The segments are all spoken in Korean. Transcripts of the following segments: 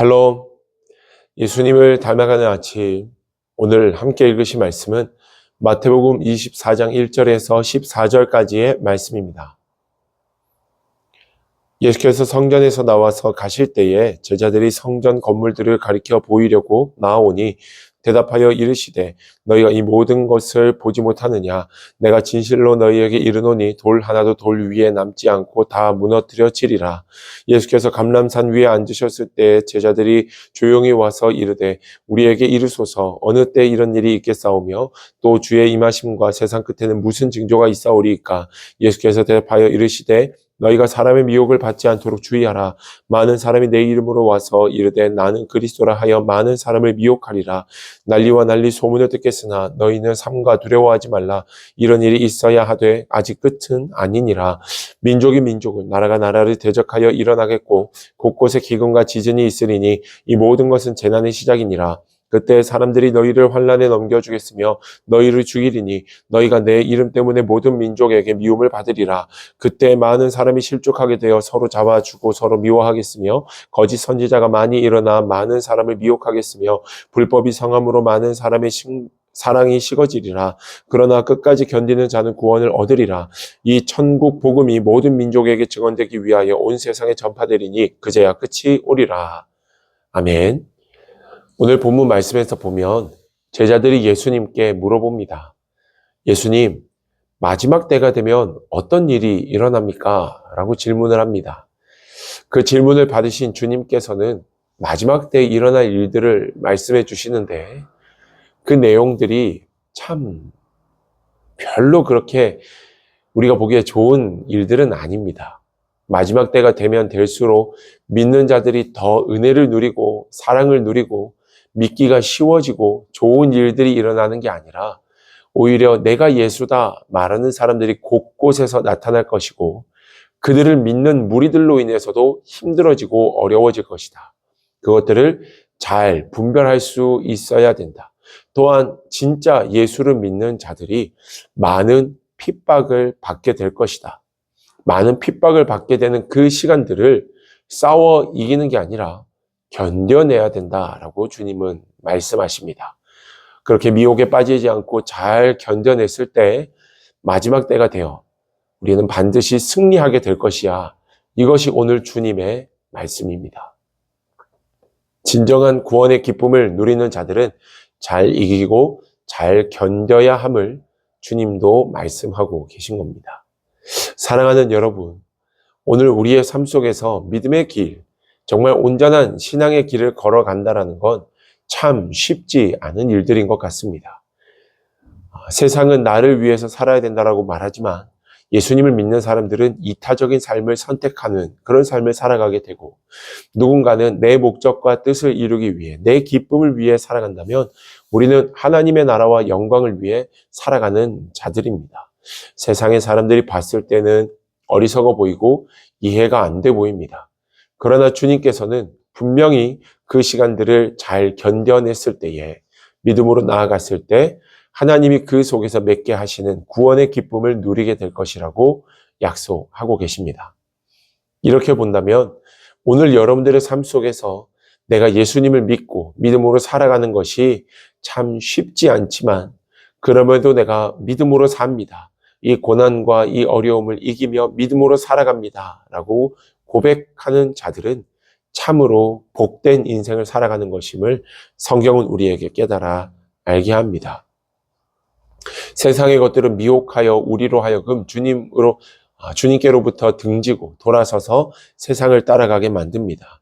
샬롬, 예수님을 닮아가는 아침. 오늘 함께 읽으신 말씀은 마태복음 24장 1절에서 14절까지의 말씀입니다. 예수께서 성전에서 나와서 가실 때에 제자들이 성전 건물들을 가리켜 보이려고 나아오니 대답하여 이르시되 너희가 이 모든 것을 보지 못하느냐? 내가 진실로 너희에게 이르노니 돌 하나도 돌 위에 남지 않고 다 무너뜨려지리라. 예수께서 감람산 위에 앉으셨을 때 제자들이 조용히 와서 이르되 우리에게 이르소서 어느 때 이런 일이 있겠사오며 또 주의 임하심과 세상 끝에는 무슨 징조가 있사오리이까? 예수께서 대답하여 이르시되 너희가 사람의 미혹을 받지 않도록 주의하라. 많은 사람이 내 이름으로 와서 이르되 나는 그리스도라 하여 많은 사람을 미혹하리라. 난리와 난리 소문을 듣겠으나 너희는 삼가 두려워하지 말라. 이런 일이 있어야 하되 아직 끝은 아니니라. 민족이 민족을 나라가 나라를 대적하여 일어나겠고 곳곳에 기근과 지진이 있으리니 이 모든 것은 재난의 시작이니라. 그때 사람들이 너희를 환난에 넘겨주겠으며 너희를 죽이리니 너희가 내 이름 때문에 모든 민족에게 미움을 받으리라. 그때 많은 사람이 실족하게 되어 서로 잡아주고 서로 미워하겠으며 거짓 선지자가 많이 일어나 많은 사람을 미혹하겠으며 불법이 성함으로 많은 사람의 사랑이 식어지리라. 그러나 끝까지 견디는 자는 구원을 얻으리라. 이 천국 복음이 모든 민족에게 증언되기 위하여 온 세상에 전파되리니 그제야 끝이 오리라. 아멘. 오늘 본문 말씀에서 보면 제자들이 예수님께 물어봅니다. 예수님, 마지막 때가 되면 어떤 일이 일어납니까? 라고 질문을 합니다. 그 질문을 받으신 주님께서는 마지막 때에 일어날 일들을 말씀해 주시는데 그 내용들이 참 별로 그렇게 우리가 보기에 좋은 일들은 아닙니다. 마지막 때가 되면 될수록 믿는 자들이 더 은혜를 누리고 사랑을 누리고 믿기가 쉬워지고 좋은 일들이 일어나는 게 아니라 오히려 내가 예수다 말하는 사람들이 곳곳에서 나타날 것이고 그들을 믿는 무리들로 인해서도 힘들어지고 어려워질 것이다. 그것들을 잘 분별할 수 있어야 된다. 또한 진짜 예수를 믿는 자들이 많은 핍박을 받게 될 것이다. 많은 핍박을 받게 되는 그 시간들을 싸워 이기는 게 아니라 견뎌내야 된다라고 주님은 말씀하십니다. 그렇게 미혹에 빠지지 않고 잘 견뎌냈을 때 마지막 때가 되어 우리는 반드시 승리하게 될 것이야. 이것이 오늘 주님의 말씀입니다. 진정한 구원의 기쁨을 누리는 자들은 잘 이기고 잘 견뎌야 함을 주님도 말씀하고 계신 겁니다. 사랑하는 여러분, 오늘 우리의 삶 속에서 믿음의 길, 정말 온전한 신앙의 길을 걸어간다는 건 참 쉽지 않은 일들인 것 같습니다. 세상은 나를 위해서 살아야 된다고 말하지만 예수님을 믿는 사람들은 이타적인 삶을 선택하는 그런 삶을 살아가게 되고 누군가는 내 목적과 뜻을 이루기 위해 내 기쁨을 위해 살아간다면 우리는 하나님의 나라와 영광을 위해 살아가는 자들입니다. 세상의 사람들이 봤을 때는 어리석어 보이고 이해가 안 돼 보입니다. 그러나 주님께서는 분명히 그 시간들을 잘 견뎌냈을 때에 믿음으로 나아갔을 때 하나님이 그 속에서 맺게 하시는 구원의 기쁨을 누리게 될 것이라고 약속하고 계십니다. 이렇게 본다면 오늘 여러분들의 삶 속에서 내가 예수님을 믿고 믿음으로 살아가는 것이 참 쉽지 않지만 그럼에도 내가 믿음으로 삽니다. 이 고난과 이 어려움을 이기며 믿음으로 살아갑니다. 라고 고백하는 자들은 참으로 복된 인생을 살아가는 것임을 성경은 우리에게 깨달아 알게 합니다. 세상의 것들은 미혹하여 우리로 하여금 주님께로부터 등지고 돌아서서 세상을 따라가게 만듭니다.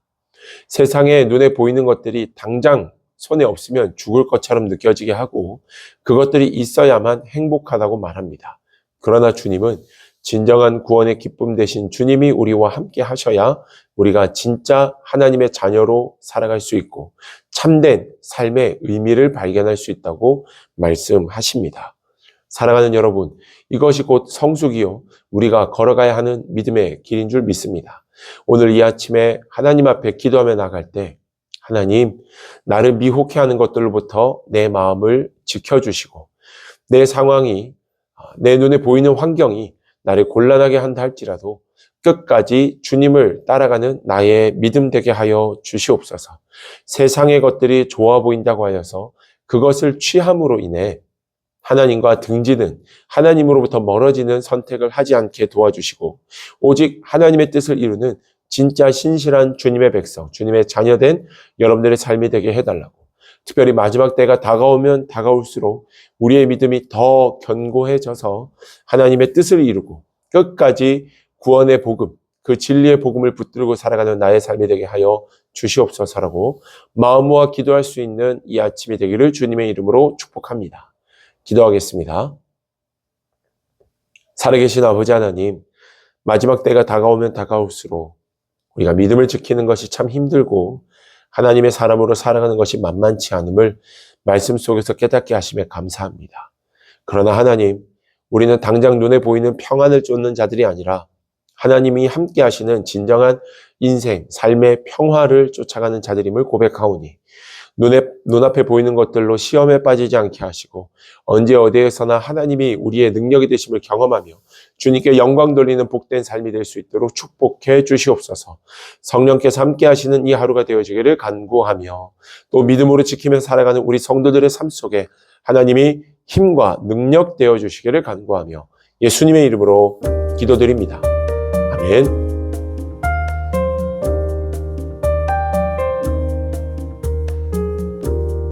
세상에 눈에 보이는 것들이 당장 손에 없으면 죽을 것처럼 느껴지게 하고 그것들이 있어야만 행복하다고 말합니다. 그러나 주님은 진정한 구원의 기쁨 대신 주님이 우리와 함께 하셔야 우리가 진짜 하나님의 자녀로 살아갈 수 있고 참된 삶의 의미를 발견할 수 있다고 말씀하십니다. 사랑하는 여러분, 이것이 곧 성숙이요 우리가 걸어가야 하는 믿음의 길인 줄 믿습니다. 오늘 이 아침에 하나님 앞에 기도하며 나갈 때 하나님, 나를 미혹해하는 것들로부터 내 마음을 지켜주시고 내 상황이 내 눈에 보이는 환경이 나를 곤란하게 한다 할지라도 끝까지 주님을 따라가는 나의 믿음 되게 하여 주시옵소서. 세상의 것들이 좋아 보인다고 하여서 그것을 취함으로 인해 하나님과 등지는 하나님으로부터 멀어지는 선택을 하지 않게 도와주시고 오직 하나님의 뜻을 이루는 진짜 신실한 주님의 백성, 주님의 자녀된 여러분들의 삶이 되게 해달라고. 특별히 마지막 때가 다가오면 다가올수록 우리의 믿음이 더 견고해져서 하나님의 뜻을 이루고 끝까지 구원의 복음, 그 진리의 복음을 붙들고 살아가는 나의 삶이 되게 하여 주시옵소서라고 마음 모아 기도할 수 있는 이 아침이 되기를 주님의 이름으로 축복합니다. 기도하겠습니다. 살아계신 아버지 하나님, 마지막 때가 다가오면 다가올수록 우리가 믿음을 지키는 것이 참 힘들고 하나님의 사람으로 살아가는 것이 만만치 않음을 말씀 속에서 깨닫게 하심에 감사합니다. 그러나 하나님, 우리는 당장 눈에 보이는 평안을 쫓는 자들이 아니라 하나님이 함께 하시는 진정한 인생, 삶의 평화를 쫓아가는 자들임을 고백하오니 눈앞에 보이는 것들로 시험에 빠지지 않게 하시고 언제 어디에서나 하나님이 우리의 능력이 되심을 경험하며 주님께 영광 돌리는 복된 삶이 될 수 있도록 축복해 주시옵소서. 성령께서 함께 하시는 이 하루가 되어지기를 간구하며 또 믿음으로 지키며 살아가는 우리 성도들의 삶 속에 하나님이 힘과 능력 되어 주시기를 간구하며 예수님의 이름으로 기도드립니다. 아멘.